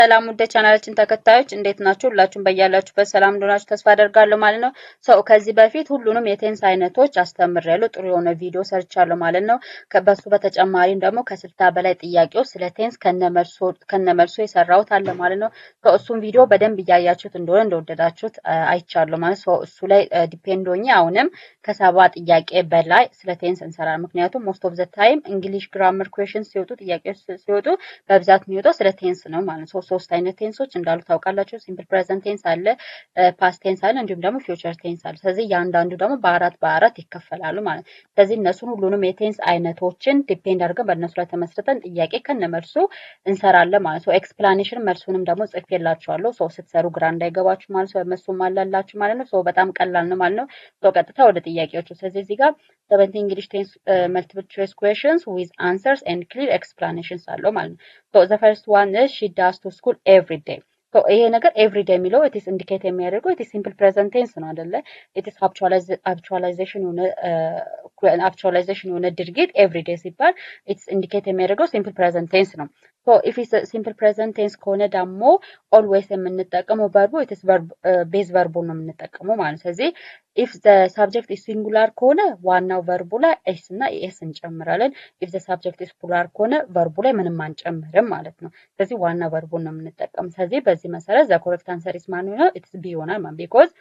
ሰላም ወደ ቻናላችን ተከታዮች እንዴት ናችሁ? ሁላችሁም በያላችሁበት ሰላም እንደሆናችሁ ተስፋ አደርጋለሁ ማለት ነው። ከዚህ በፊት ሁሉንም የቴንስ አይነቶች አስተምሬያለሁ። ጥሩ የሆነ ቪዲዮ ሰርቻለሁ ማለት ነው። ከበሱ በተጨማሪም ደግሞ ከ60 በላይ ጥያቄዎች ስለ ቴንስ ከነመልሶ የሰራሁት አለ ማለት ነው። እሱም ቪዲዮ በደንብ እያያችሁት እንደሆነ እንደወደዳችሁት አይቻለሁ ማለት ነው። እሱ ላይ ዲፔንድ ሆኜ አሁንም ከ70 ጥያቄ በላይ ስለ ቴንስ እንሰራለን። ምክንያቱም ሞስት ኦፍ ዘ ታይም እንግሊሽ ግራመር ኩዌሽን ሲወጡ ጥያቄዎች ሲወጡ በብዛት የሚወጣው ስለ ቴንስ ነው ማለት ነው። ሶስት አይነት ቴንሶች እንዳሉ ታውቃላችሁ። ሲምፕል ፕሬዘንት ቴንስ አለ፣ ፓስት ቴንስ አለ፣ እንዲሁም ደግሞ ፊውቸር ቴንስ አለ። ስለዚህ ያንዳንዱ ደግሞ በአራት ይከፈላሉ ማለት ነው። ስለዚህ እነሱን ሁሉንም የቴንስ አይነቶችን ዲፔንድ አድርገን በእነሱ ላይ ተመስርተን ጥያቄ ከነመልሱ እንሰራለን ማለት ነው። ኤክስፕላኔሽን መልሱንም ደግሞ ጽፌላችኋለሁ። ስትሰሩ ግራ እንዳይገባችሁ ማለት ነው። መልሱም አላላችሁ ማለት ነው። በጣም ቀላል ነው ማለት ነው። ቀጥታ ወደ ጥያቄዎቹ። ስለዚህ እዚህ ጋር 70 እንግሊሽ ቴንስ መልቲፕል ቾይስ ኩዌሽንስ ዊዝ አንሰርስ ኤንድ ክሊር ኤክስፕላኔሽንስ አለው ማለት ነው። the first one is she does to school every day. ይሄ ነገር ኤቭሪ ዴይ የሚለው ኢትስ ኢንዲኬት የሚያደርገው ኢትስ ሲምፕል ፕሬዘንት ቴንስ ነው አይደለ? ኢትስ አክቹዋላይዜሽን የሆነ ድርጊት ኤቭሪ ዴይ ሲባል ኢትስ ኢንዲኬት የሚያደርገው ሲምፕል ፕሬዘንት ቴንስ ነው። ኢፍ ኢትስ ሲምፕል ፕሬዘንት ቴንስ ከሆነ ደግሞ ኦልዌይስ የምንጠቀመው ቨርቡ ኢትስ ቤዝ ቨርቡን ነው የምንጠቀመው ማለት ነው። ስለዚህ ኢፍ ዘ ሳብጀክት ኢዝ ሲንጉላር ከሆነ ዋናው ቨርቡ ላይ ኤስ እና ኤስ እንጨምራለን። ኢፍ ዘ ሳብጀክት ኢዝ ፕሉራል ከሆነ ቨርቡ ላይ ምንም አንጨምርም ማለት ነው። ስለዚህ ዋና ቨርቡን ነው የምንጠቀም። ስለዚህ በዚህ መሰረት ዘ ኮሬክት አንሰር ኢዝ ማን ነው? ኢትስ ቢ ይሆናል ማለት ቢኮዝ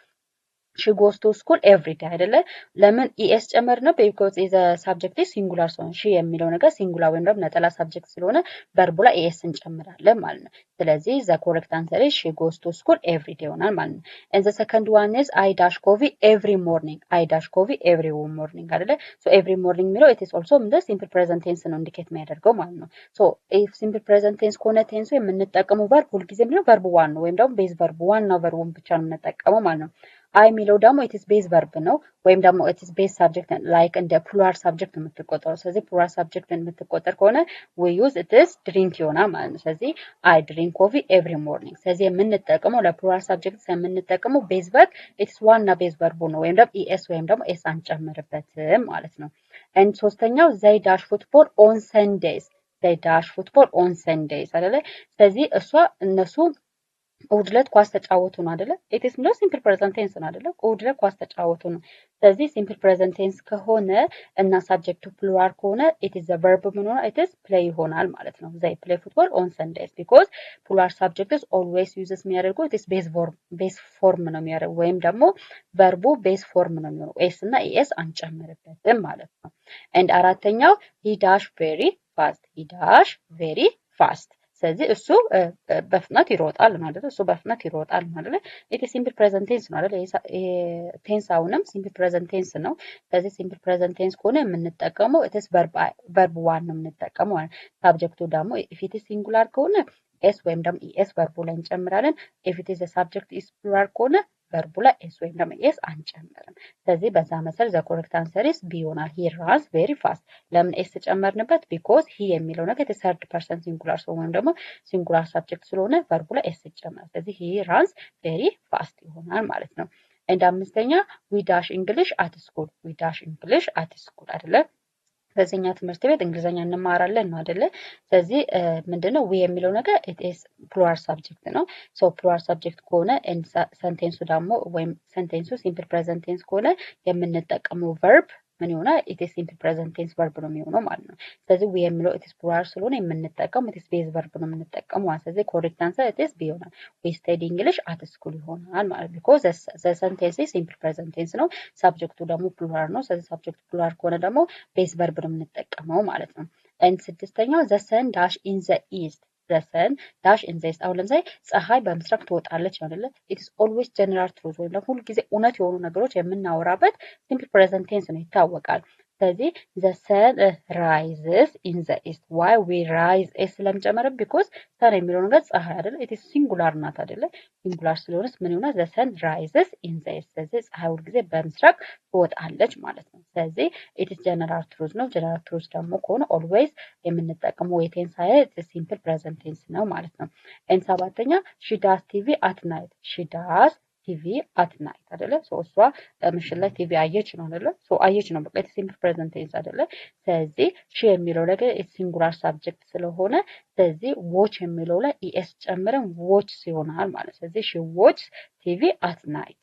she goes to school every day አይደለ? ለምን ኢኤስ ጨመር ነው? because is a subject is singular ስለሆነ she የሚለው ነገር ሲንጉላር ወይም ደግሞ ነጠላ ሳብጀክት ስለሆነ ቨርቡ ላይ ኢኤስ እንጨምራለን ማለት ነው። ስለዚህ the correct answer is she goes to school every day ይሆናል ማለት ነው። and the second one is I dash coffee every morning. I dash coffee every morning አይደለ? so every morning የሚለው it is also the simple present tense ነው ኢንዲኬት የሚያደርገው ማለት ነው። so if simple present tense ከሆነ ቴንሱ የምንጠቀመው ቨርብ ሁልጊዜ የሚለው ቨርቡ ዋን ነው ወይም ደግሞ ቤዝ ቨርቡ ዋናው ቨርቡን ብቻ ነው የምንጠቀመው ማለት ነው። አይ የሚለው ደግሞ ኢትስ ቤዝ ቨርብ ነው ወይም ደግሞ ኢትስ ቤዝ ሳብጀክት ላይክ እንደ ፕሉራል ሳብጀክት የምትቆጠረው። ስለዚህ ፕሉራል ሳብጀክት የምትቆጠር ከሆነ ዊ ዩዝ ኢትስ ድሪንክ ይሆናል ማለት ነው። ስለዚህ አይ ድሪንክ ኮፊ ኤቭሪ ሞርኒንግ። ስለዚህ የምንጠቀመው ለፕሉራል ሳብጀክት የምንጠቀመው ቤዝ ቨርብ ኢትስ ዋና ቤዝ ቨርቡ ነው ወይም ደግሞ ኢኤስ ወይም ደግሞ ኤስ አንጨምርበትም ማለት ነው። ኤንድ ሶስተኛው ዘይ ዳሽ ፉትቦል ኦን ሰንዴይስ። ዘይ ዳሽ ፉትቦል ኦን ሰንዴይስ አይደለ? ስለዚህ እነሱ እሑድ ዕለት ኳስ ተጫወቱ ነው አይደለ? ኢትስ ነው ሲምፕል ፕሬዘንት ቴንስ ነው አይደለ? እሑድ ዕለት ኳስ ተጫወቱ ነው። ስለዚህ ሲምፕል ፕሬዘንት ቴንስ ከሆነ እና ሳብጀክቱ ፕሉራል ከሆነ ኢትስ ዘ ቨርብ ምን ሆነ? ኢትስ ፕሌይ ይሆናል ማለት ነው። ዘይ ፕሌይ ፉትቦል ኦን ሰንዴይስ ቢኮዝ ፕሉራል ሳብጀክትስ ኦልዌይስ ዩዝስ የሚያደርገው ኢትስ ቤዝ ፎርም ነው የሚያደርገው ወይም ደግሞ ቨርቡ ቤዝ ፎርም ነው የሚሆነው። ኤስ እና ኢኤስ አንጨምርበትም ማለት ነው። ኤንድ አራተኛው ሂ ዳሽ ቬሪ ፋስት። ሂ ዳሽ ቬሪ ፋስት ስለዚህ እሱ በፍጥነት ይሮጣል ማለት ነው። እሱ በፍጥነት ይሮጣል ማለት ነው። ኢት ሲምፕል ፕሬዘንት ቴንስ ነው አይደል? ቴንስ አሁንም ሲምፕል ፕሬዘንት ቴንስ ነው። ስለዚህ ሲምፕል ፕሬዘንት ቴንስ ከሆነ የምንጠቀመው ኢትስ ቨርብ ዋን ነው የምንጠቀመው ማለት ሳብጀክቱ ደግሞ ኢፍ ኢት ሲንጉላር ከሆነ ኤስ ወይም ደግሞ ኢኤስ ቨርቡ ላይ እንጨምራለን። ኢፍ ኢት ኢዝ ሳብጀክት ኢዝ ፕሉራል ከሆነ ቨርቡ ላይ ኤስ ወይም ደግሞ ኤስ አንጨምርም። ስለዚህ በዛ መሰረት ዘ ኮሬክት አንሰር ኢዝ ቢ ይሆናል። ሂ ራንስ ቬሪ ፋስት። ለምን ኤስ ተጨመርንበት? ቢኮዝ ሂ የሚለው ነገር የሰርድ ፐርሰን ሲንጉላር ስለሆነ ወይም ደግሞ ሲንጉላር ሳብጀክት ስለሆነ ቨርቡ ላይ ኤስ ይጨመራል። ስለዚህ ሂ ራንስ ቬሪ ፋስት ይሆናል ማለት ነው። እንደ አምስተኛ ዊ ዳሽ እንግሊሽ አት ስኩል። ዊ ዳሽ እንግሊሽ አት ስኩል አይደለ? በዚህኛ ትምህርት ቤት እንግሊዘኛ እንማራለን ነው አይደለ? ስለዚህ ምንድነው ዊ የሚለው ነገር ኢትስ ፕሉራል ሳብጀክት ነው። ሶ ፕሉራል ሳብጀክት ከሆነ ሰንቴንሱ ደግሞ ወይም ሰንቴንሱ ሲምፕል ፕሬዘንት ቴንስ ከሆነ የምንጠቀመው ቨርብ ምን ይሆናል? ኢትስ ሲምፕል ፕሬዘንት ቴንስ ቨርብ ነው የሚሆነው ማለት ነው። ስለዚህ ዊ የሚለው ኢትስ ፕሉራል ስለሆነ የምንጠቀመው ኢትስ ቤዝ ቨርብ ነው የምንጠቀመው ማለት ስለዚህ ኮሬክት አንሰር ኢትስ ቢ ይሆናል። ዊ ስተዲ እንግሊሽ አት ስኩል ይሆናል ማለት ቢኮዝ ዘ ሰንቴንስ ሲምፕል ፕሬዘንት ቴንስ ነው። ሳብጀክቱ ደግሞ ፕሉራል ነው። ስለዚህ ሳብጀክቱ ፕሉራል ከሆነ ደግሞ ቤዝ ቨርብ ነው የምንጠቀመው ማለት ነው። ኤንድ ስድስተኛው ዘ ሰን ዳሽ ኢን ዘ ኢስት። ዘ ሰን ዳሽ ኢን ዘ ኢስት አሁን ለምሳሌ ፀሐይ በምስራቅ ትወጣለች ነው አይደለ? ኢትስ ኦልዌይስ ጀነራል ትሩዝ ወይም ደግሞ ሁልጊዜ እውነት የሆኑ ነገሮች የምናወራበት ሲምፕል ፕሬዘንት ቴንስ ነው ይታወቃል። ስለዚህ ዘ ሰን ራይዝስ ኢን ዘ ኢስት ዋይ ዊ ራይዝ ኤስ ስለምጨመረብ ቢኮዝ ሰን የሚለው ነገር ፀሐይ አይደለ? ኢትስ ሲንጉላር ናት አይደለ? ሲንጉላር ስለሆነስ ምን ይሆናል? ዘ ሰን ራይዝስ ኢን ዘ ኢስት። ስለዚህ ፀሐይ ሁልጊዜ በምስራቅ ትወጣለች ማለት ነው። ስለዚህ ኢትስ ጀነራል ትሩዝ ነው። ጀነራል ትሩዝ ደግሞ ከሆነ ኦልዌይስ የምንጠቀመው የቴንስ አይነት ሲምፕል ፕሬዘንት ቴንስ ነው ማለት ነው። ኤንድ ሰባተኛ ሺ ዳስ ቲቪ አት ናይት። ሺ ዳስ ቲቪ አት ናይት አይደለ? እሷ ምሽት ላይ ቲቪ አየች ነው አይደለ? አየች ነው በቃ ሲምፕል ፕሬዘንት ቴንስ አይደለ? ስለዚህ ሺ የሚለው ነገር ሲንጉላር ሳብጀክት ስለሆነ ስለዚህ ዎች የሚለው ላይ ኢኤስ ጨምረን ዎች ይሆናል ማለት። ስለዚህ ሺ ዎች ቲቪ አት ናይት።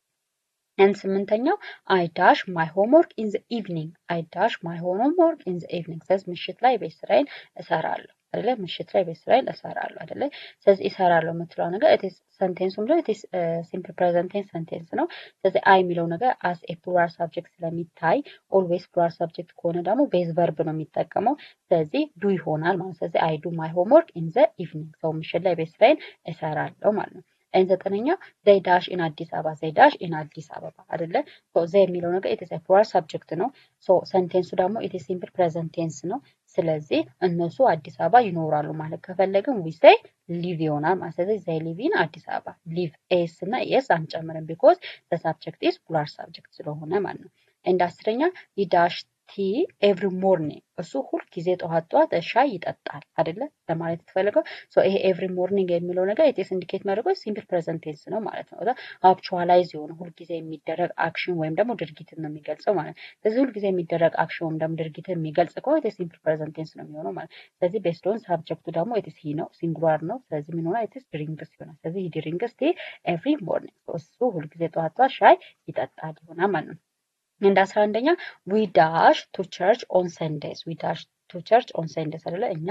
ስምንተኛው አይ ዳሽ ማይ ሆምወርክ ኢን ዘ ኢቭኒንግ። አይ ዳሽ ማይ ሆምወርክ ኢን ዘ ኢቭኒንግ። ስለዚህ ምሽት ላይ ቤት ስራዬን እሰራለሁ አይደለ? ምሽት ላይ ቤት ስራዬን እሰራለሁ አይደለ? ስለዚህ እሰራለሁ የምትለው ነገር ኢትስ ሰንቴንሱም ላይ ኢትስ ሲምፕል ፕሬዘንት ቴንስ ሰንቴንስ ነው። ስለዚህ አይ የሚለው ነገር አስ ኤ ፕሉራል ሳብጀክት ስለሚታይ ኦልዌይስ ፕሉራል ሳብጀክት ከሆነ ደግሞ ቤዝ ቨርብ ነው የሚጠቀመው። ስለዚህ ዱ ይሆናል ማለት። ስለዚህ አይ ዱ ማይ ሆምወርክ ኢን ዘ ኢቭኒንግ። ሰው ምሽት ላይ ቤት ስራዬን እሰራለሁ ማለት ነው። ዘጠነኛ ዘይ ዳሽ ኢን አዲስ አበባ። ዘይ ዳሽ ኢን አዲስ አበባ አይደለ? ዘይ የሚለው ነገር ኢትስ ፕሉራል ሳብጀክት ነው። ሰንቴንሱ ደግሞ ኢትስ ሲምፕል ፕሬዘንት ቴንስ ነው። ስለዚህ እነሱ አዲስ አበባ ይኖራሉ ማለት ከፈለግን ዊ ሴይ ሊቭ ይሆናል ማለት። ስለዚህ ዘይ ሊቭ ኢን አዲስ አበባ። ሊቭ ኤስ እና ኤስ አንጨምርም ቢኮዝ ዘ ሳብጀክት ኢዝ ፕሉራል ሳብጀክት ስለሆነ ማለት ነው። እንደ አስረኛ ሂ ዳሽ ቲ ኤቭሪ ሞርኒንግ። እሱ ሁል ጊዜ ጠዋት ሻይ ይጠጣል አይደለ ለማለት የተፈለገው። ይሄ ኤቭሪ ሞርኒንግ የሚለው ነገር ኢትስ ኢንዲኬት የሚያደርገው ሲምፕል ፕሬዘንት ቴንስ ነው ማለት ነው። አክቹዋላይዝ የሆነ ሁል ጊዜ የሚደረግ አክሽን ወይም ደግሞ ድርጊትን ነው የሚገልጸው ማለት ነው። ስለዚህ ሁል ጊዜ የሚደረግ አክሽን ወይም ደግሞ ድርጊትን የሚገልጽ ከሆነ ኢትስ ሲምፕል ፕሬዘንት ቴንስ ነው የሚሆነው ማለት ነው። ስለዚህ ቤስድ ኦን ሳብጀክቱ ደግሞ ኢትስ ሂ ነው፣ ሲንጉላር ነው። ስለዚህ ምን ሆነ ኢትስ ድሪንክስ ይሆናል። ስለዚህ ሂ ድሪንክስ ቲ ኤቭሪ ሞርኒንግ። እሱ ሁል ጊዜ ጠዋት ሻይ ይጠጣል ይሆናል ማለት ነው። እንደ 11ኛ ዊ ዳሽ ቱ ቸርች ኦን ሰንዴስ። ዊ ዳሽ ቱ ቸርች ኦን ሰንዴስ አይደለ? እኛ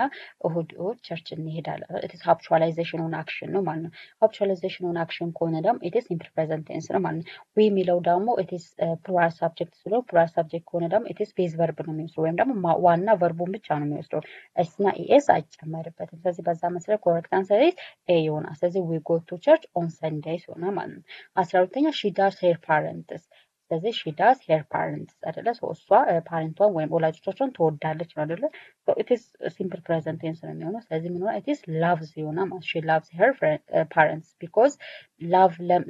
እሁድ ቸርች እንሄዳለን። ኢትስ ሃብቹዋላይዜሽን ኦን አክሽን ነው ማለት ነው። ሃብቹዋላይዜሽን ኦን አክሽን ከሆነ ደግሞ ኢትስ ሲምፕል ፕሬዘንት ቴንስ ነው ማለት ነው። ዊ የሚለው ደግሞ ኢትስ ፕሉራል ሳብጀክት ስለሆነ ፕሉራል ሳብጀክት ከሆነ ደግሞ ኢትስ ቤዝ ቨርብ ነው የሚወስደው ወይም ደግሞ ዋና ቨርቡን ብቻ ነው የሚወስደው። እስና ኢኤስ አይጨመርበትም። ስለዚህ በዛ መሰረት ኮሬክት አንሰር ኢዝ ኤ ይሆናል። ስለዚህ ዊ ጎ ቱ ቸርች ኦን ሰንዴስ ይሆናል ማለት ነው። 12ኛ ሺ ዳሽ ሄር ፓረንትስ። ስለዚህ ሺ ዳስ ሄር ፓረንትስ አይደለ? እሷ ፓረንቷን ወይም ወላጆቿን ትወዳለች ነው አይደለ? ኢትስ ሲምፕል ፕሬዘንት ቴንስ ነው የሚሆነው። ስለዚህ ምን ሆነ ኢትስ ላቭስ ይሆናል ማለት ሺ ላቭስ ሄር ፓረንትስ ቢኮዝ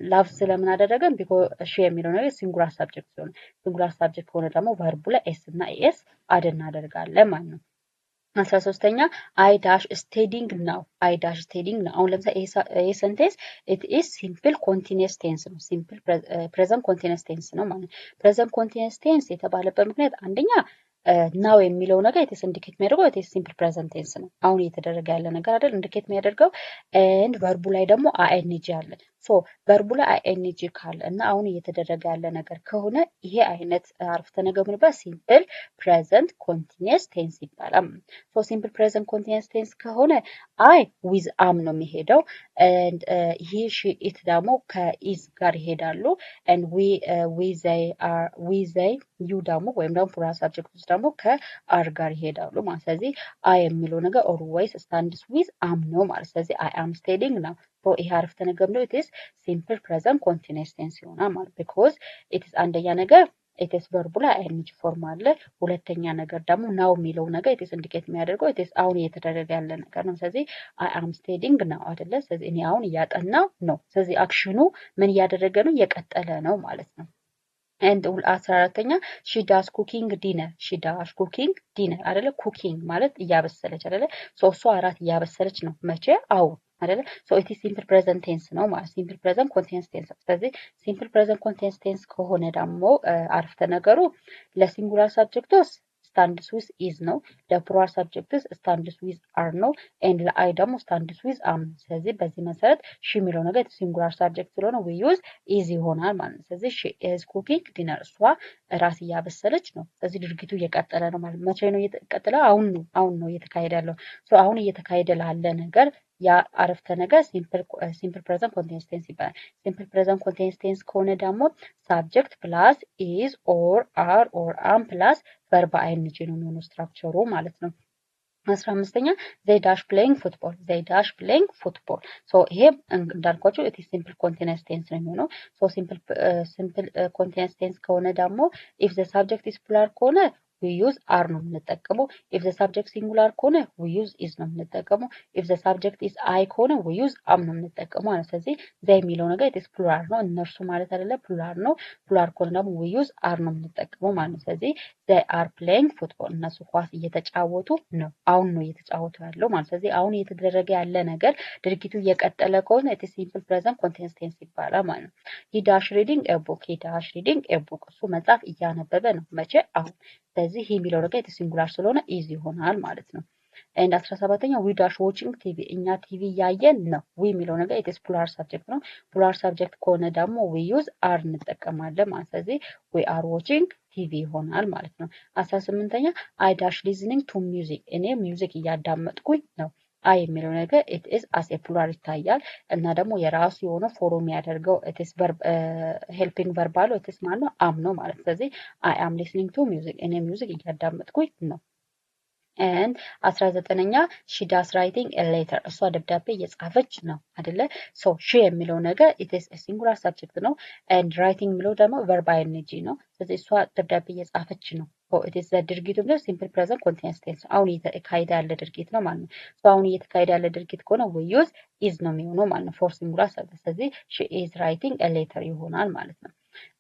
ላቭ ስለምን አደረገን? ቢኮዝ ሺ የሚለው ነገር ሲንጉላር ሳብጀክት ሲሆን ሲንጉላር ሳብጀክት ከሆነ ደግሞ ቨርቡ ላይ ኤስ እና ኤስ አድ እናደርጋለን ማለት ነው። 13ኛ አይ ዳሽ ስቴዲንግ ነው። አይ ዳሽ ስቴዲንግ ነው። አሁን ለምሳሌ ይሄ ሰንቴንስ ኢት ኢዝ ሲምፕል ኮንቲኒየስ ቴንስ ነው። ሲምፕል ፕሬዘንት ኮንቲኒየስ ቴንስ ነው ማለት ነው። ፕሬዘንት ኮንቲኒየስ ቴንስ የተባለበት ምክንያት አንደኛ ናው የሚለው ነገር ኢትስ ኢንዲኬት የሚያደርገው ኢትስ ሲምፕል ፕሬዘንት ቴንስ ነው። አሁን እየተደረገ ያለ ነገር አይደል ኢንዲኬት የሚያደርገው። ኤንድ ቨርቡ ላይ ደግሞ አይኤንጂ አለ። ቨርቡ ላይ አይኤንጂ ካለ እና አሁን እየተደረገ ያለ ነገር ከሆነ ይሄ አይነት አረፍተ ነገር ምን ይባላል? ሲምፕል ፕሬዘንት ኮንቲኒየስ ቴንስ ይባላል። ሲምፕል ፕሬዘንት ኮንቲኒየስ ቴንስ ከሆነ አይ ዊዝ አም ነው የሚሄደው። ኤንድ ሂ ሺ ኢት ደግሞ ከኢዝ ጋር ይሄዳሉ። ኤንድ ዊ ዘይ ዩ ደግሞ ወይም ደግሞ ፕሉራል ሳብጀክት ውስጥ ደግሞ ከአር ጋር ይሄዳሉ ማለት። ስለዚህ አይ የሚለው ነገር ኦልዌይስ ስታንድስ ዊዝ አም ነው ማለት። ስለዚህ አይ አም ስቴዲንግ ነው። ይሄ አረፍተ ነገር ነው ኢትስ ሲምፕል ፕሬዘንት ኮንቲኒየስ ቴንስ ይሆናል ማለት ቢኮዝ ኢትስ አንደኛ ነገር ኢትስ ቨርቡ ላይ አይኤንጂ ፎርም አለ። ሁለተኛ ነገር ደግሞ ናው የሚለው ነገር ኢትስ ኢንዲኬት የሚያደርገው ኢትስ አሁን እየተደረገ ያለ ነገር ነው። ስለዚህ አይ አም ስቴዲንግ ነው አይደለ? ስለዚህ እኔ አሁን እያጠናው ነው። ስለዚህ አክሽኑ ምን እያደረገ ነው? እየቀጠለ ነው ማለት ነው። ኤንድ 14ኛ ሺ ዳስ ኩኪንግ ዲነር። ሺ ዳስ ኩኪንግ ዲነር አይደለ? ኩኪንግ ማለት እያበሰለች አይደለ? እሷ እራት እያበሰለች ነው። መቼ? አሁን አይደለ? ኢት ኢዝ ሲምፕል ፕሬዘንት ቴንስ ነው ማለት ሲምፕል ፕሬዘንት ኮንቲኒየስ ቴንስ። ስለዚህ ሲምፕል ፕሬዘንት ኮንቲኒየስ ቴንስ ከሆነ ደግሞ አረፍተ ነገሩ ለሲንጉላር ሳብጀክቶስ ስታንድስ ዊዝ ኢዝ ነው። ለፕሉራል ሳብጀክትስ ስታንድስ ዊዝ አር ነው። ኤንድ ለአይ ደግሞ ስታንድስ ዊዝ አም። ስለዚህ በዚህ መሰረት ሺ የሚለው ነገር ሲንጉላር ሳብጀክት ስለሆነ ዊ ዩዝ ኢዝ ይሆናል ማለት ነው። ስለዚህ ሺ ኢዝ ኩኪንግ ዲነር፣ እሷ ራት እያበሰለች ነው። ስለዚህ ድርጊቱ እየቀጠለ ነው ማለት መቼ ነው እየተቀጠለ? አሁን ነው እየተካሄደ ያለው። አሁን እየተካሄደ ላለ ነገር ያ አረፍተ ነገር ሲምፕል ፕሬዘንት ኮንቲኒየስ ቴንስ ይባላል። ሲምፕል ፕሬዘንት ኮንቲኒየስ ቴንስ ከሆነ ደግሞ ሳብጀክት ፕላስ ኢዝ ኦር አር ኦር አም ፕላስ ቨርብ አይኤንጂ ነው የሚሆነው ስትራክቸሩ ማለት ነው። 15ኛ ዘይ ዳሽ ፕሌይንግ ፉትቦል። ዘይ ዳሽ ፕሌይንግ ፉትቦል። ይሄ እንዳልኳችሁ ኢት ኢዝ ሲምፕል ኮንቲኒየስ ቴንስ ነው የሚሆነው። ሲምፕል ኮንቲኒየስ ቴንስ ከሆነ ደግሞ ኢፍ ዘ ሳብጀክት ኢዝ ፕሉራል ከሆነ we use are ነው የምንጠቀመው። if the subject singular ከሆነ we use is ነው የምንጠቀመው። if the subject is I ከሆነ we use am ነው የምንጠቀመው ማለት። ስለዚህ they የሚለው ነገር it is plural ነው፣ እነርሱ ማለት አይደለም plural ነው። plural ከሆነ ደግሞ we use are ነው የምንጠቀመው ማለት። ስለዚህ they are playing football እነሱ ኳስ እየተጫወቱ ነው፣ አሁን ነው እየተጫወቱ ያለው ማለት። ስለዚህ አሁን እየተደረገ ያለ ነገር ድርጊቱ እየቀጠለ ከሆነ it is simple present continuous tense ይባላል ማለት ነው። he dash reading a book he dash reading a book እሱ መጽሐፍ እያነበበ ነው መቼ አሁን። ስለዚህ he የሚለው ነገር it is singular ስለሆነ is ይሆናል ማለት ነው። and 17ኛ we dash watching TV እኛ ቲቪ እያየን ነው። we የሚለው ነገር it is plural subject ነው። plural subject ከሆነ ደግሞ we use are እንጠቀማለን ማለት። ስለዚህ we are watching ቲቪ ይሆናል ማለት ነው። 18ኛ I dash listening to music እኔ ሚውዚክ እያዳመጥኩኝ ነው። አይ የሚለው ነገር it is as a plural ይታያል እና ደግሞ የራሱ የሆነ ፎርም የሚያደርገው it is verb helping verb አለው it is ማለት ነው am ነው ማለት። ስለዚህ I am listening to music እኔ ሚውዚክ እያዳመጥኩኝ ነው። and 19ኛ she does writing a letter እሷ ደብዳቤ እየጻፈች ነው አይደለ። so she የሚለው ነገር it is a singular subject ነው and writing የሚለው ደግሞ verb ing ነው። ስለዚህ እሷ ደብዳቤ እየጻፈች ነው። so it is the ድርጊቱ ነው simple present continuous tense አሁን እየተካሄደ ያለ ድርጊት ነው ማለት ነው። so አሁን እየተካሄደ ያለ ድርጊት ከሆነ we use is ነው የሚሆነው ማለት ነው for singular subject። ስለዚህ she is writing a letter ይሆናል ማለት ነው።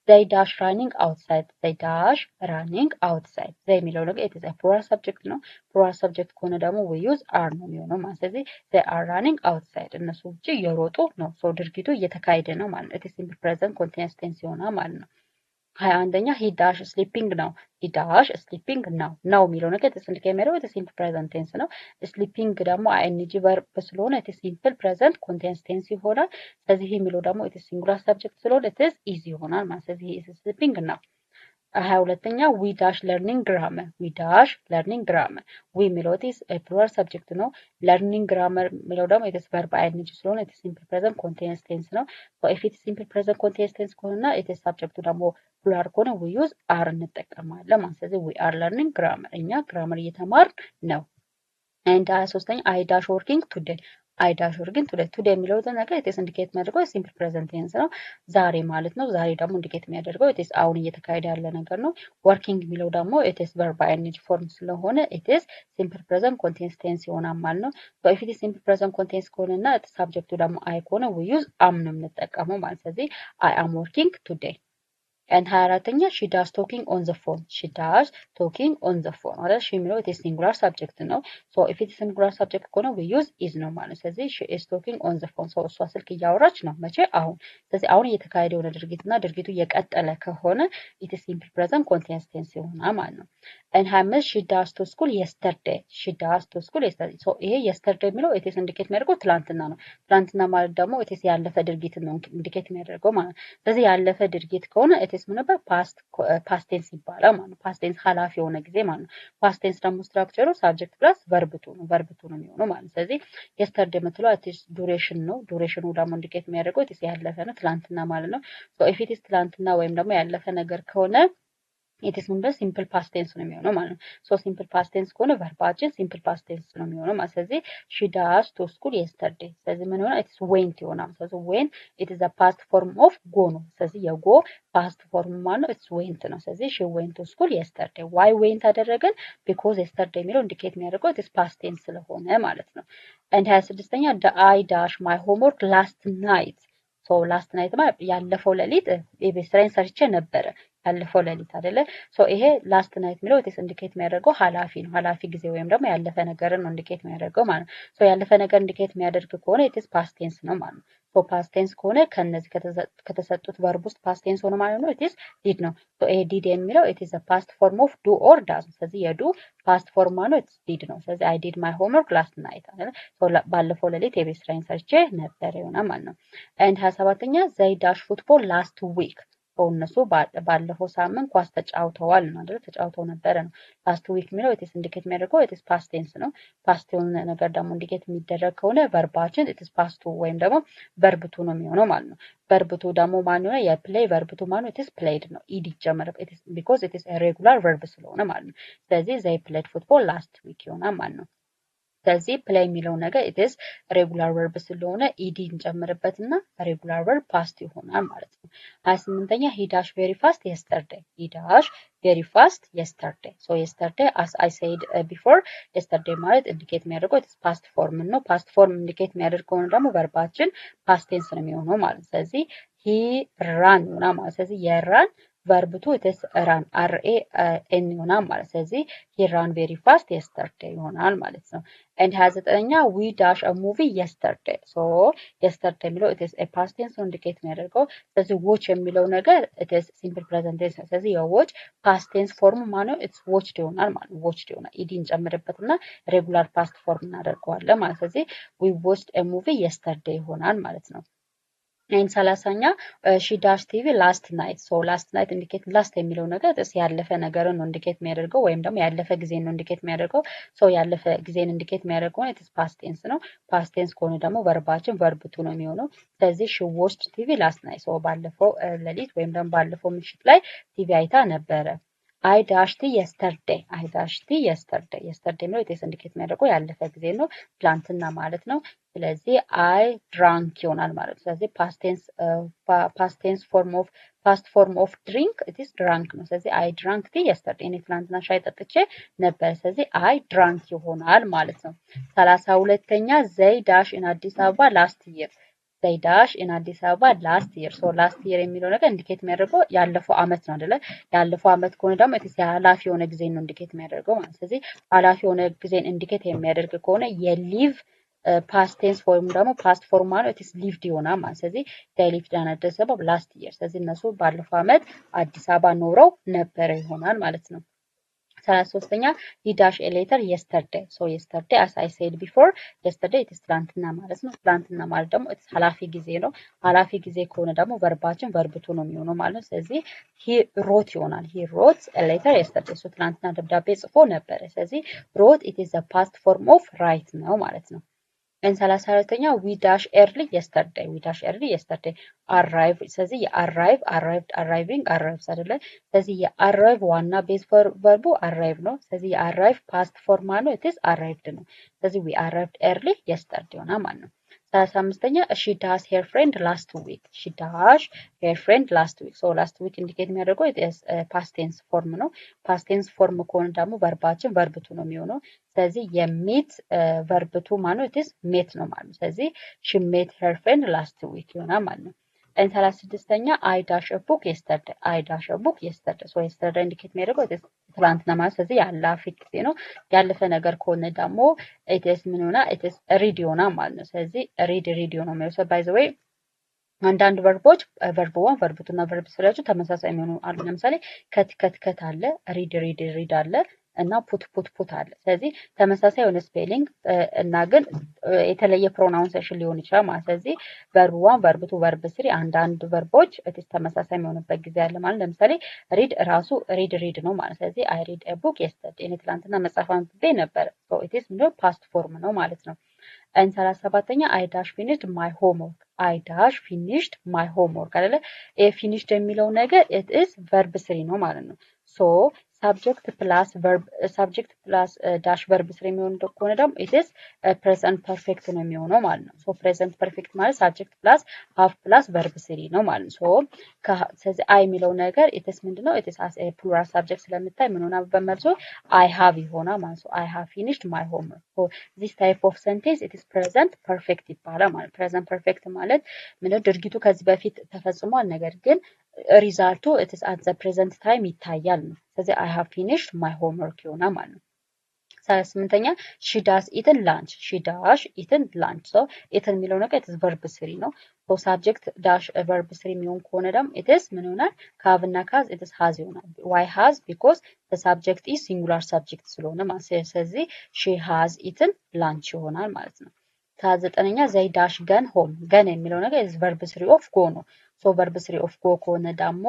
they dash running outside they dash running outside they የሚለው ነገር it is a plural subject ነው። plural subject ከሆነ ደግሞ we use are ነው የሚሆነው ማለት። ስለዚህ they are running outside እነሱ ውጪ እየሮጡ ነው። so ድርጊቱ እየተካሄደ ነው ማለት ነው። it is simple present continuous tense ይሆናል ማለት ነው። 21ኛ he dash sleeping ነው he dash sleeping ነው የሚለው ነገር ተስልከ የሚያደርገው it is simple present tense ነው። sleeping ደግሞ ing verb ስለሆነ it is simple present continuous tense ይሆናል። ስለዚህ የሚለው ደግሞ it is singular subject ስለሆነ it is is ይሆናል ማለት። ስለዚህ he is sleeping ነው። 22ኛ we dash learning grammar we dash learning grammar we የሚለው it is a plural subject ነው። learning grammar የሚለው ደግሞ it is verb ing ስለሆነ it is simple present continuous tense ነው። so if it is simple present continuous tense ከሆነ it is subject ደግሞ plural ከሆነ we use are እንጠቀማለን ማለት። ስለዚህ we are learning grammar እኛ grammar እየተማርን ነው። and 23ኛ I dash working today I dash working today የሚለው ነገር it is indicate የሚያደርገው simple present tense ነው ዛሬ ማለት ነው። ዛሬ ደግሞ indicate የሚያደርገው it is አሁን እየተካሄደ ያለ ነገር ነው። working የሚለው ደግሞ it is verb ing form ስለሆነ it is simple present continuous tense ይሆናል ማለት ነው። so if it is simple present continuous ከሆነና subject ደግሞ I ከሆነ we use am ነው የምንጠቀመው ማለት። ስለዚህ I am working today and 24ኛ she does talking on the phone she does talking on the phone ማለት she የሚለው it is singular subject ነው። so if it is singular subject ከሆነ we use is ነው ማለት። ስለዚህ she is talking on the phone so እሷ ስልክ እያወራች ነው መቼ አሁን። ስለዚህ አሁን እየተካሄደ የሆነ ድርጊትና ድርጊቱ እየቀጠለ ከሆነ it is simple present continuous tense ይሆናል ማለት ነው። and 25 she does to school yesterday she does to school yesterday so ይሄ yesterday የሚለው it is indicate የሚያደርገው ትላንትና ነው። ትላንትና ማለት ደግሞ it is ያለፈ ድርጊት ነው indicate የሚያደርገው ማለት ነው። ስለዚህ ያለፈ ድርጊት ከሆነ it is ምን ነበር past tense ይባላል ማለት ነው። past tense ኃላፊ የሆነ ጊዜ ማለት ነው። past tense ደግሞ ስትራክቸሩ subject plus verb to ነው ነው የሚሆነው ማለት ነው። ስለዚህ yesterday የምትለው it is duration ነው። ዱሬሽኑ ደግሞ indicate የሚያደርገው it is ያለፈ ነው ትላንትና ማለት ነው። so if it is ትላንትና ወይም ደግሞ ያለፈ ነገር ከሆነ it is ምንድነው simple past tense ነው የሚሆነው ማለት ነው። so simple past tense ከሆነ verbaችን simple past tense ነው የሚሆነው ማለት። ስለዚህ she does to school yesterday ስለዚህ ምን ይሆናል it is went ይሆናል። ስለዚህ when it is a past form of go ነው። ስለዚህ የጎ past form ማለት ነው it is went ነው። ስለዚህ she went to school yesterday why went አደረገን because yesterday የሚለው indicate የሚያደርገው it is past tense ስለሆነ ማለት ነው። and 26ኛ I dash my homework last night so last night ማለት ያለፈው ሌሊት የቤት ስራዬን ሰርቼ ነበረ ያለፈው ሌሊት አይደለ። so ይሄ last night የሚለው it is indicate የሚያደርገው ኃላፊ ነው። ኃላፊ ጊዜ ወይም ደግሞ ያለፈ ነገርን ነው indicate የሚያደርገው ማለት ነው። so ያለፈ ነገር indicate የሚያደርግ ከሆነ it is past tense ነው ማለት ነው። so past tense ከሆነ ከነዚህ ከተሰጡት verb ውስጥ past tense ሆነ ማለት ነው it is did ነው። so ይሄ did የሚለው it is a past form of do or does ስለዚህ የዱ past form ማለት ነው it is did ነው። ስለዚህ I did my homework last night አይደለ። so ባለፈው ሌሊት የቤት ስራዬን ሰርቼ ነበር ይሆናል ማለት ነው። and 27ኛ they dash football last week እነሱ ባለፈው ሳምንት ኳስ ተጫውተዋል ነው አይደል ተጫውተው ነበረ ነው። ላስት ዊክ የሚለው it is indicate የሚያደርገው it is past tense ነው። past የሆነ ነገር ደግሞ indicate የሚደረግ ከሆነ verbaችን it is past to ወይም ደግሞ verb to ነው የሚሆነው ማለት ነው። verb to ደግሞ ማን ነው የplay verb to ማለት it is played ነው ed ይጀምራል it is because it is a regular verb ስለሆነ ማለት ነው። ስለዚህ they played football last week ይሆናል ማለት ነው። ስለዚህ ፕላይ የሚለው ነገር it is ሬጉላር ቨርብ ስለሆነ ኢዲ እንጨምርበትና ሬጉላር ቨርብ ፓስት ይሆናል ማለት ነው። 28ኛ he dash very fast yesterday. he dash very fast yesterday. so yesterday as I said before yesterday ማለት ኢንዲኬት የሚያደርገው it is past form ነው። past form ኢንዲኬት የሚያደርገው ከሆነ ደግሞ ቨርባችን past tense ነው የሚሆነው ማለት ነው። ስለዚህ he ran ይሆናል ማለት ስለዚህ የራን verb to it is run ran ይሆናል ማለት ስለዚህ he ran very fast yesterday ይሆናል ማለት ነው። and has we dash a movie yesterday. so yesterday የሚለው it is a past tense indicate የሚያደርገው ስለዚህ watch የሚለው ነገር it is simple present tense ስለዚህ የwatch past tense form ማለት it's watched ይሆናል ማለት watched ይሆናል ed እንጨምርበትና regular past form እናደርገዋለን ማለት ስለዚህ we watched a movie yesterday ይሆናል ማለት ነው። ይህን 30ኛ she dashed TV last night. so last night ኢንዲኬት ላስት የሚለው ነገር ያለፈ ነገርን ነው ኢንዲኬት የሚያደርገው ወይም ደግሞ ያለፈ ጊዜን ነው ኢንዲኬት የሚያደርገው so ያለፈ ጊዜን ኢንዲኬት የሚያደርገው it is past tense ነው past tense ከሆነ ደግሞ ቨርባችን verb to ነው የሚሆነው ስለዚህ she watched TV last night. so ባለፈው ሌሊት ወይም ደግሞ ባለፈው ምሽት ላይ ቲቪ አይታ ነበረ። I dashed yesterday. I dashed yesterday. yesterday ነው ኢትስ ኢንዲኬት የሚያደርገው ያለፈ ጊዜ ነው ትላንትና ማለት ነው። ስለዚህ I drank ይሆናል ማለት ነው። ስለዚህ past form of drink it is drank ነው። ስለዚህ I drank tea yesterday እኔ ትላንትና ሻይ ጠጥቼ ነበር። ስለዚህ I drank ይሆናል ማለት ነው። 32ኛ they dash in አዲስ አበባ last year. they dash in አዲስ አበባ last year. so last year የሚለው ነገር ኢንዲኬት የሚያደርገው ያለፈው አመት ነው አይደለ? ያለፈው አመት ከሆነ ደግሞ ኃላፊ የሆነ ጊዜ ነው ኢንዲኬት የሚያደርገው ማለት ስለዚህ ኃላፊ የሆነ ጊዜን ኢንዲኬት የሚያደርግ ከሆነ የሊቭ ፓስት ቴንስ ወይም ደግሞ ፓስት ፎርም ማለት ኢትስ ሊቭድ ይሆናል ማለት ስለዚህ they lived in አዲስ አበባ last year ስለዚህ እነሱ ባለፈው አመት አዲስ አበባ ኖረው ነበረ ይሆናል ማለት ነው። 33ኛ he dash a letter yesterday. so yesterday as I said before yesterday it is ትላንትና ማለት ነው። ትላንትና ማለት ደግሞ it's ኃላፊ ጊዜ ነው። ኃላፊ ጊዜ ከሆነ ደግሞ ቨርባችን verb to ነው የሚሆነው ማለት ነው። ስለዚህ he wrote ይሆናል he wrote a letter yesterday. so ትላንትና ደብዳቤ ጽፎ ነበረ። ስለዚህ wrote it is the past form of write ነው ማለት ነው። and 34ኛ we dash early yesterday. we dash early yesterday arrive ስለዚህ arrived arriving arrives አይደለ? ስለዚህ የarrive ዋና ቤዝ ቨርቡ arrive ነው። ስለዚህ የarrive past form ነው it is arrived ነው። ስለዚህ we arrived early yesterday ሆና ማለት ነው። 35ኛ she dash her friend last week. she dash her friend last week. so last week ኢንዲኬት የሚያደርገው it is past tense form ነው። past tense form ከሆነ ደግሞ ቨርባችን verb to ነው የሚሆነው። ስለዚህ የሜት verb to ማለት it is met ነው ማለት ነው። ስለዚህ she met her friend last week ይሆናል ማለት ነው። 36ኛ I dash a book yesterday. I dash a book yesterday. so yesterday ኢንዲኬት የሚያደርገው ትላንትና ማለት ስለዚህ ያለፈ ጊዜ ነው። ያለፈ ነገር ከሆነ ደግሞ it is ምን ሆና it is read ይሆናል ማለት ነው። ስለዚህ read ነው የሚለው by the way አንዳንድ ቨርቦች verb 1 verb 2 እና verb 3 ተመሳሳይ የሚሆኑ አሉ። ለምሳሌ ከት አለ read አለ እና ፑት አለ። ስለዚህ ተመሳሳይ የሆነ ስፔሊንግ እና ግን የተለየ ፕሮናውንሴሽን ሊሆን ይችላል ማለት ስለዚህ verb 1 verb 2 verb 3 አንዳንድ ቨርቦች እትስ ተመሳሳይ የሚሆንበት ጊዜ አለ ማለት ለምሳሌ read ራሱ read ነው ማለት ስለዚህ I read a book yesterday እኔ ትላንትና መጽሐፍ አንብቤ ነበር so it is ምንድነው past form ነው ማለት ነው። and 37ኛ I dash finished my homework. I dash finished my homework አይደለ? finished የሚለው ነገር it is verb 3 ነው ማለት ነው። so subject plus dash verb 3 የሚሆን ከሆነ ደግሞ it is present perfect ነው የሚሆነው ማለት ነው። so present perfect ማለት subject plus have plus verb 3 ነው ማለት ነው። so ስለዚህ I የሚለው ነገር it is ምንድነው it is as a plural subject ስለምታይ ምን ሆነ በመልሶ I have ይሆናል ማለት ነው። I have finished my homework. so this type of sentence it is present perfect ይባላል ማለት present perfect ማለት ምንድነው ድርጊቱ ከዚህ በፊት ተፈጽሟል ነገር ግን ሪዛልቱ it is at the present time ይታያል ነው። ስለዚህ I have finished my homework ይሆናል ማለት ነው። 38ኛ she does eaten lunch. she dash eaten lunch. so eaten የሚለው ነገር it is verb 3 ነው። so subject dash verb 3 የሚሆን ከሆነ ደግሞ it is ምን ይሆናል have እና has it is has ይሆናል። why has because the subject is singular subject ስለሆነ ማለት ስለዚህ she has eaten lunch ይሆናል ማለት ነው። 9ኛ they dash gone home. gone የሚለው ነገር is verb 3 of go ነው። so verb 3 of go ከሆነ ደግሞ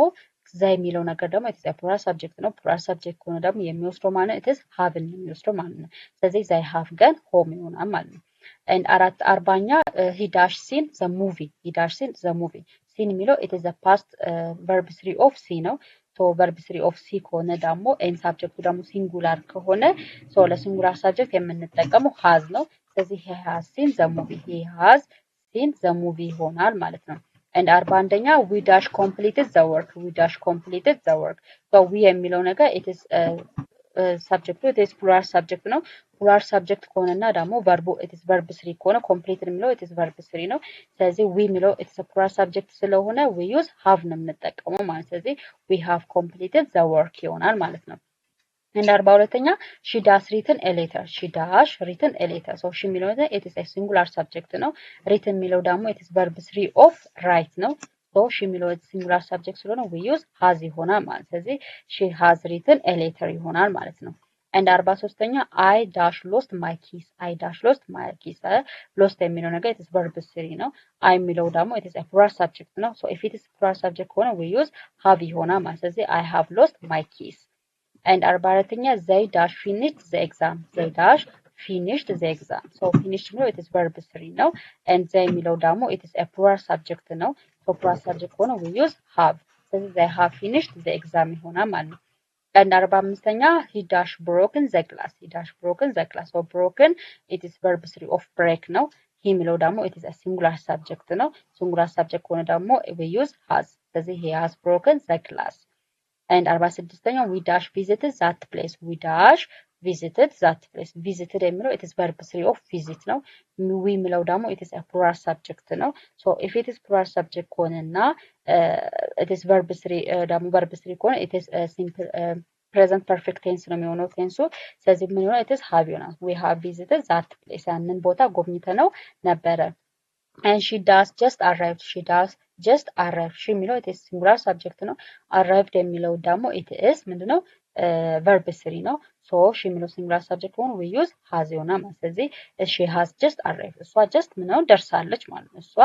they የሚለው ነገር ደግሞ it is a plural subject ነው። plural subject ከሆነ ደግሞ የሚወስደው ማለት it is have የሚወስደው ማለት ነው። ስለዚህ they have gone home ይሆናል ማለት ነው። and 40ኛ he dash seen the movie. he dash seen the movie. seen የሚለው it is a past verb 3 of see ነው። ሶ verb 3 of see ከሆነ ደግሞ ኤንድ ሳብጀክቱ ደግሞ ሲንጉላር ከሆነ ሶ ለሲንጉላር ሳብጀክት የምንጠቀመው has ነው። ስለዚህ he has seen the movie he has seen the movie ይሆናል ማለት ነው። and 41ኛ we dash completed the work we dash completed the work so we የሚለው ነገር it is subject it is plural subject ነው plural subject ከሆነና ደግሞ verb it is verb 3 ከሆነ completed የሚለው it is verb 3 ነው ስለዚህ we የሚለው it is a plural subject ስለሆነ we use have ነው የምንጠቀመው ማለት ስለዚህ we have completed the work ይሆናል ማለት ነው and 42ኛ she does written a letter she dash written a letter so she የሚለው it is a singular subject ነው written የሚለው ደግሞ it is verb 3 of write ነው so she የሚለው singular subject ስለሆነ we use has ይሆናል ማለት ስለዚህ she has written a letter ይሆናል ማለት ነው and 43ኛ I dash lost my keys I dash lost my keys lost የሚለው ነገር it is verb 3 ነው I የሚለው ደግሞ it is a plural subject ነው so if it is plural subject ከሆነ we use have ይሆናል ማለት ስለዚህ I have lost my keys and 44ኛ they dash finished the exam they dash finished the exam so finished ነው it is verb 3 ነው and they የሚለው ደግሞ it is a plural subject ነው so plural subject ሆነ we use have ስለዚህ they have finished the exam ይሆናል ማለት ነው and 45ኛ he dash broken the glass he dash broken the glass so broken it is verb 3 of break ነው he የሚለው ደግሞ it is a singular subject ነው singular subject ሆነ ደግሞ we use has ስለዚህ he has broken the glass and 46ኛ we dash visited that place we dash visited that place visited የሚለው it is verb 3 of visit ነው we የሚለው ደግሞ it is a plural subject ነው so if it is plural subject ከሆነና it is verb 3 ደግሞ verb 3 ከሆነ it is a simple present perfect tense ነው የሚሆነው ቴንሱ ስለዚህ ምን ይሆናል it is have ይሆናል we have visited that place ያንን ቦታ ጎብኝተነው ነበረ and she does just arrived she does just arrived she የሚለው it is singular subject ነው arrived የሚለው ደግሞ it is ምንድነው verb 3 ነው so she የሚለው singular subject ሆኖ we use has ይሆናል ማለት ስለዚህ she has just arrived እሷ just ምነው ደርሳለች ማለት ነው እሷ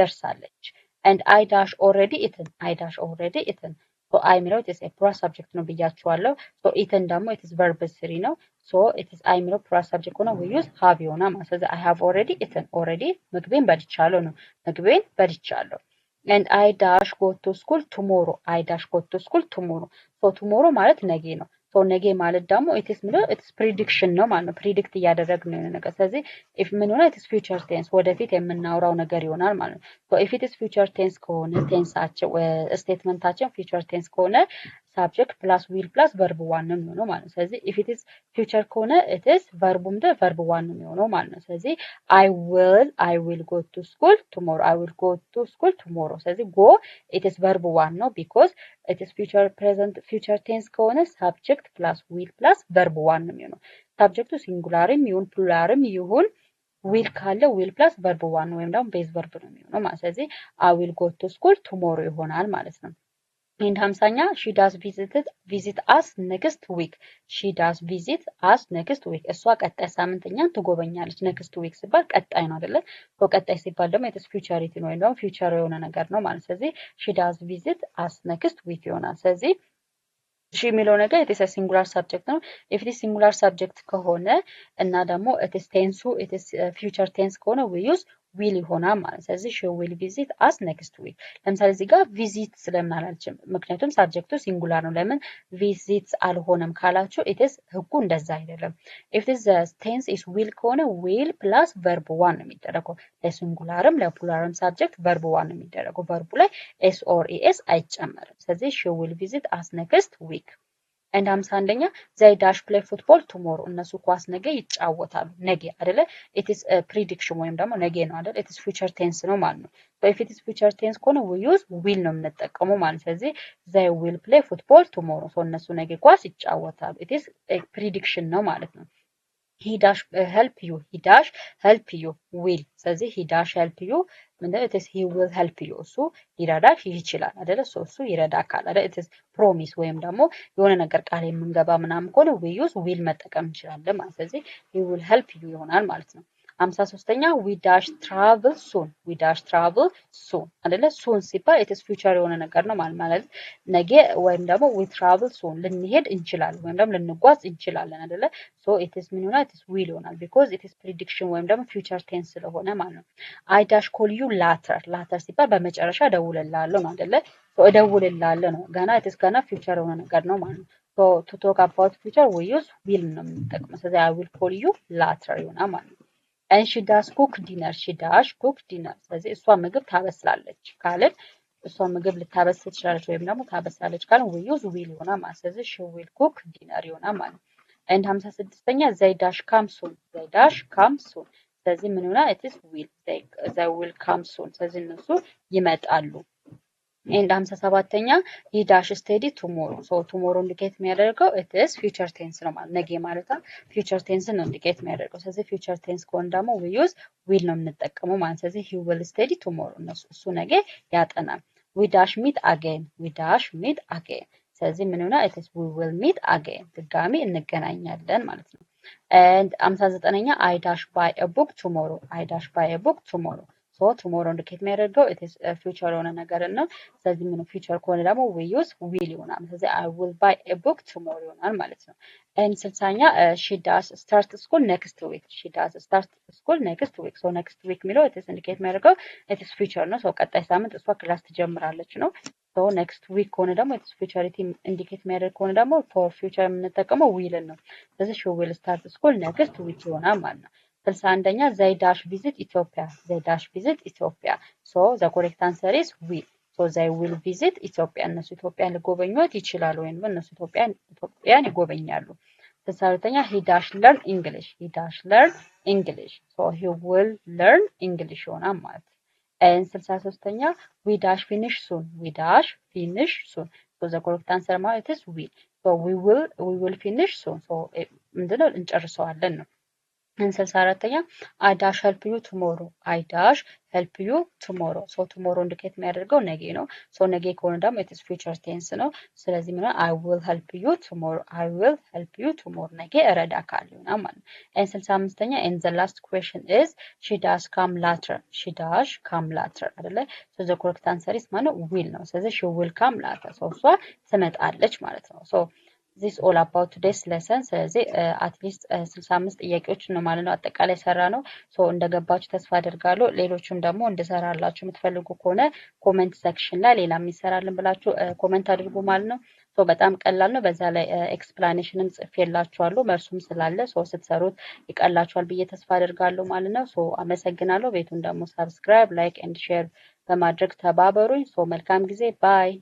ደርሳለች and I dash already eaten I dash already eaten so I የሚለው it is a plural subject ነው ብያችኋለሁ so eaten ደግሞ it is verb 3 ነው so it is I የሚለው plural subject ሆኖ we use have ይሆናል ማለት ስለዚህ I have already eaten already ምግቤን በልቻለሁ ነው ምግቤን በልቻለሁ and I dash go to school tomorrow I dash go to school tomorrow so tomorrow ማለት ነገ ነው so ነገ ማለት ደግሞ it is ምንድነው it is prediction ነው ማለት ነው predict እያደረግን ነው ነገር ስለዚህ if ምን ሆነ it is future tense ወደፊት የምናወራው ነገር ይሆናል ማለት ነው so if it is future tense ከሆነ ቴንሳቸው ስቴትመንታችን future tense ከሆነ subject plus will plus verb 1 ነው የሚሆነው ማለት ነው ስለዚህ if it is future ከሆነ it is verb the verb 1 ነው የሚሆነው ማለት ነው ስለዚህ I will go to school tomorrow I will go to school tomorrow ስለዚህ go it is verb 1 ነው because it is future present future tense ከሆነ subject plus will plus verb 1 ነው የሚሆነው subjectቱ singularም ይሁን pluralም ይሁን will ካለ will plus verb 1 ወይም ደግሞ base verb ነው የሚሆነው ማለት ስለዚህ I will go to school tomorrow ይሆናል ማለት ነው and 50ኛ she does visit us next week she does visit us next week እሷ ቀጣይ ሳምንተኛን ትጎበኛለች next week ሲባል ቀጣይ ነው አይደለ ቀጣይ ሲባል ደግሞ it is futurity ነው ወይም future የሆነ ነገር ነው ማለት ስለዚህ she does visit us next week ይሆናል ስለዚህ she የሚለው ነገር it is a singular subject ነው if it is singular subject ከሆነ እና ደግሞ it is tense it is future tense ከሆነ we use will ይሆናል ማለት ስለዚህ she will visit us next week ለምሳሌ እዚህ ጋር visit ስለምን አላልችም ምክንያቱም ሳብጀክቱ ሲንጉላር ነው ለምን visit አልሆነም ካላችሁ it is ህጉ እንደዛ አይደለም if this tense is will ከሆነ will plus verb 1 ነው የሚደረገው ለሲንጉላርም ለፕሉራልም ሳብጀክት verb 1 ነው የሚደረገው verb ላይ s or es አይጨመርም ስለዚህ she will visit us next week and 51ኛ they dash play football tomorrow እነሱ ኳስ ነገ ይጫወታሉ ነገ አይደለ it is a prediction ወይም ደግሞ ነገ ነው አይደል it is future tense ነው ማለት ነው so if it is future tense ከሆነ we use will ነው የምንጠቀመው ማለት ስለዚህ they will play football tomorrow so እነሱ ነገ ኳስ ይጫወታሉ it is a prediction ነው ማለት ነው he dash help you he dash help you will ስለዚህ he dash help you ምንድነው it is he will help you እሱ ይረዳክ ይችላል አይደለ እሱ ይረዳካል አይደል it is promise ወይም ደግሞ የሆነ ነገር ቃል የምንገባ ምናምን ከሆነ we use will መጠቀም እንችላለን ማለት ስለዚህ he will help you ይሆናል ማለት ነው 53ኛ we dash travel soon we dash travel soon አይደለ soon ሲባል it is future የሆነ ነገር ነው ማለት ነገ ወይም ደግሞ we travel soon ልንሄድ እንችላለን ወይም ደግሞ ልንጓዝ እንችላለን አይደለ so it is ምን ይሆናል it is will ይሆናል because it is prediction ወይም ደግሞ future tense ስለሆነ ማለት ነው I dash call you later ሲባል በመጨረሻ እደውልልሃለሁ ነው አይደለ so እደውልልሃለሁ ነው ገና it is ገና future የሆነ ነገር ነው ማለት ነው so to talk about future we use will ነው የምንጠቀመው ስለዚህ I will call you later ይሆናል ማለት ነው and she does cook dinner she does cook dinner ስለዚህ እሷ ምግብ ታበስላለች ካልን እሷ ምግብ ልታበስል ትችላለች ወይም ደግሞ ታበስላለች ካልን we use will ይሆናል ማለት ስለዚህ she will cook dinner ይሆናል ማለት and 56ኛ they dash come soon they dash come soon ስለዚህ ምን ይሆናል it is will they will come soon ስለዚህ እነሱ ይመጣሉ and 57ኛ he dash study tomorrow so tomorrow indicate የሚያደርገው it is future tense ነው ማለት ነገ ማለት ነው future tense ነው indicate የሚያደርገው ስለዚህ future tense ከሆነ ደግሞ we use will ነው የምንጠቀመው ማለት ስለዚህ he will study tomorrow እሱ ነገ ያጠናል we dash meet again ስለዚህ ምን ይሆናል it is we will meet again ድጋሚ እንገናኛለን ማለት ነው and 59ኛ I dash buy a book tomorrow so tomorrow indicate የሚያደርገው it is future የሆነ ነገር ነው ስለዚህ ምን future ከሆነ ደግሞ we use will ይሆናል ስለዚህ I will buy a book tomorrow ይሆናል ማለት ነው and 60ኛ she does start school next week so next week የሚለው it is indicate የሚያደርገው it is future ነው so ቀጣይ ሳምንት እሷ ክላስ ትጀምራለች ነው so next week ከሆነ ደግሞ it is futurity indicate የሚያደርግ ከሆነ ደግሞ for future የምንጠቀመው will ነው ስለዚህ she will start school next week ይሆናል ማለት ነው 61ኛ they dash visit Ethiopia so the correct answer is will so they will visit Ethiopia እነሱ ኢትዮጵያን ሊጎበኙት ይችላሉ ወይም እነሱ ኢትዮጵያን ይጎበኛሉ 62ኛ he dash learn English so he will learn English ይሆናል ማለት and 63ኛ we dash finish soon so the correct answer ማለት is will so we will finish soon so ምንድነው እንጨርሰዋለን ነው 64ኛ I dash help you tomorrow so tomorrow indicate የሚያደርገው ነገ ነው so ነገ ከሆነ ደግሞ it is future tense ነው ስለዚህ ምን I will help you tomorrow ነገ እረዳካለሁ ነው ማለት and 65ኛ and the last question is she dash come later አይደለ so the correct answer is ማለት will ነው ስለዚህ she will come later so እሷ ትመጣለች ማለት ነው so this all about today's lesson ስለዚህ at least 65 ጥያቄዎች ነው ማለት ነው አጠቃላይ ሰራ ነው ሶ እንደገባችሁ ተስፋ አደርጋለሁ ሌሎችም ደግሞ እንድሰራላችሁ የምትፈልጉ ከሆነ ኮሜንት ሴክሽን ላይ ሌላ የሚሰራልን ብላችሁ ኮሜንት አድርጉ ማለት ነው ሶ በጣም ቀላል ነው በዛ ላይ ኤክስፕላኔሽንም ጽፌላችኋለሁ መልሱም ስላለ ሶ ስትሰሩት ይቀላችኋል ብዬ ተስፋ አደርጋለሁ ማለት ነው ሶ አመሰግናለሁ ቤቱን ደግሞ ሰብስክራይብ ላይክ ኤንድ ሼር በማድረግ ተባበሩኝ ሶ መልካም ጊዜ ባይ